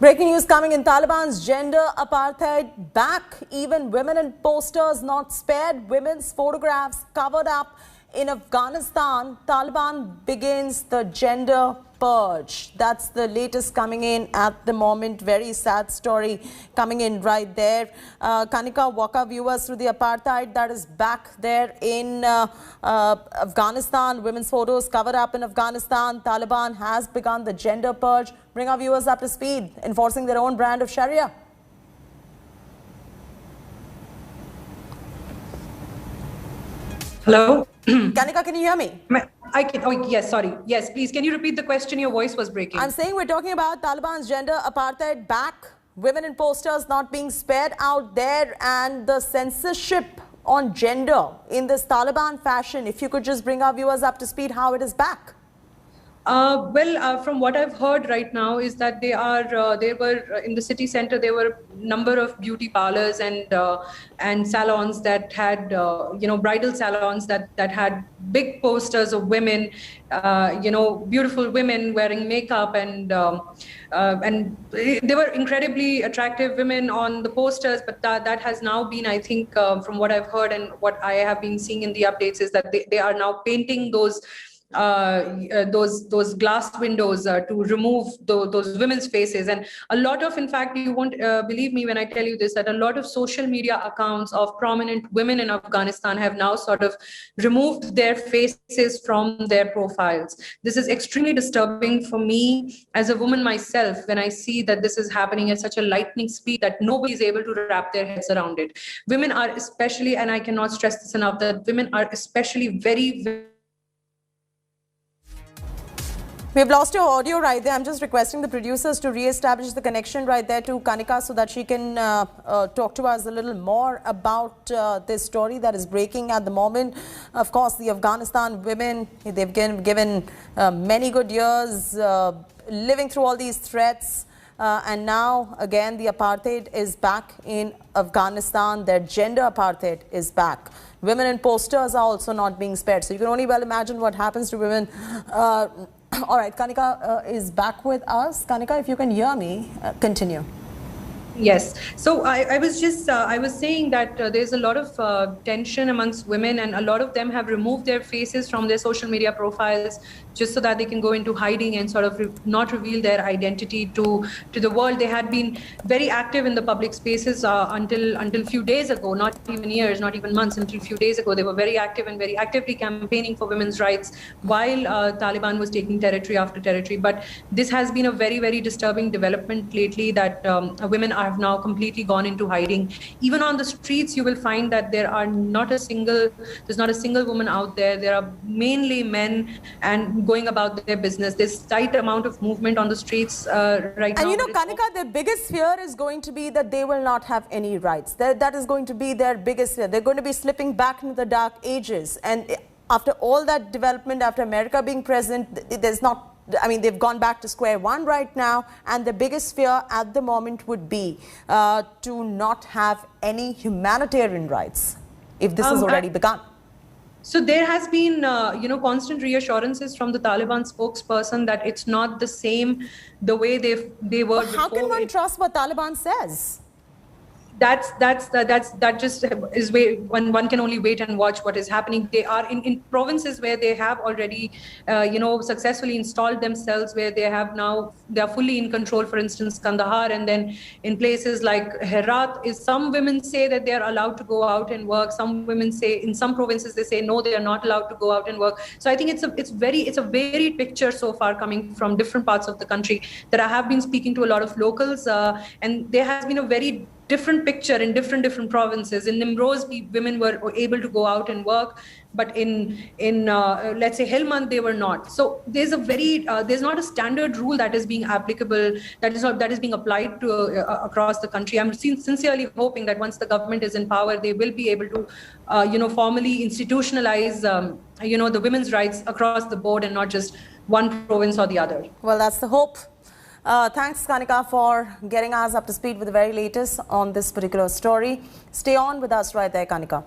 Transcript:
Breaking news coming in. Taliban's gender apartheid back. Even women in posters not spared. Women's photographs covered up in Afghanistan. Taliban begins the gender purge. That's the latest coming in at the moment. Very sad story coming in right there. Kanika, walk our viewers through the apartheid that is back there in Afghanistan. Women's photos covered up in Afghanistan. Taliban has begun the gender purge. Bring our viewers up to speed, enforcing their own brand of Sharia. Hello? Kanika, can you hear me? I can. Oh, yes, sorry. Yes, please. Can you repeat the question? Your voice was breaking. I'm saying we're talking about Taliban's gender apartheid back, women in posters not being spared out there, and the censorship on gender in this Taliban fashion. If you could just bring our viewers up to speed how it is back. From what I've heard right now is that they were in the city center. There were a number of beauty parlors and salons that had, bridal salons that had big posters of women, beautiful women wearing makeup, and they were incredibly attractive women on the posters. But that has now been, I think, from what I've heard and what I have been seeing in the updates, is that they are now painting those glass windows to remove those women's faces. And a lot of, in fact, you won't believe me when I tell you this, that a lot of social media accounts of prominent women in Afghanistan have now sort of removed their faces from their profiles. This is extremely disturbing for me as a woman myself when I see that this is happening at such a lightning speed that nobody is able to wrap their heads around it. Women are especially, and I cannot stress this enough, that women are especially very We've lost your audio right there. I'm just requesting the producers to re-establish the connection right there to Kanika so that she can talk to us a little more about this story that is breaking at the moment. Of course, the Afghanistan women, they've given many good years living through all these threats. And now, again, the apartheid is back in Afghanistan. Their gender apartheid is back. Women in posters are also not being spared. So you can only well imagine what happens to women. All right, Kanika is back with us. Kanika, if you can hear me, continue. Yes. So I was saying that there's a lot of tension amongst women, and a lot of them have removed their faces from their social media profiles just so that they can go into hiding and sort of not reveal their identity to the world. They had been very active in the public spaces until a few days ago, not even years, not even months, until a few days ago. They were very active and very actively campaigning for women's rights while Taliban was taking territory after territory. But this has been a very, very disturbing development lately, that women have now completely gone into hiding. Even on the streets, you will find that there's not a single woman out there. There are mainly men and going about their business. There's tight amount of movement on the streets right now. And you know, Kanika, their biggest fear is going to be that they will not have any rights. That is going to be their biggest fear. They're going to be slipping back into the dark ages. And after all that development, after America being present, they've gone back to square one right now, and the biggest fear at the moment would be to not have any humanitarian rights if this has already begun. So there has been, constant reassurances from the Taliban spokesperson that it's not the same the way they were before. How can one trust what Taliban says? That just is when one can only wait and watch what is happening. They are in provinces where they have already, successfully installed themselves, where they are fully in control. For instance, Kandahar, and then in places like Herat, some women say that they are allowed to go out and work. Some women say, in some provinces, they say no, they are not allowed to go out and work. So I think it's a varied picture so far coming from different parts of the country. That I have been speaking to a lot of locals, and there has been a very different picture in different provinces. In Nimroz, women were able to go out and work, but in let's say Helmand, they were not. So there's not a standard rule that is being applicable, that is being applied to across the country. I'm sincerely hoping that once the government is in power, they will be able to formally institutionalize the women's rights across the board, and not just one province or the other. Well, that's the hope. Thanks, Kanika, for getting us up to speed with the very latest on this particular story. Stay on with us right there, Kanika.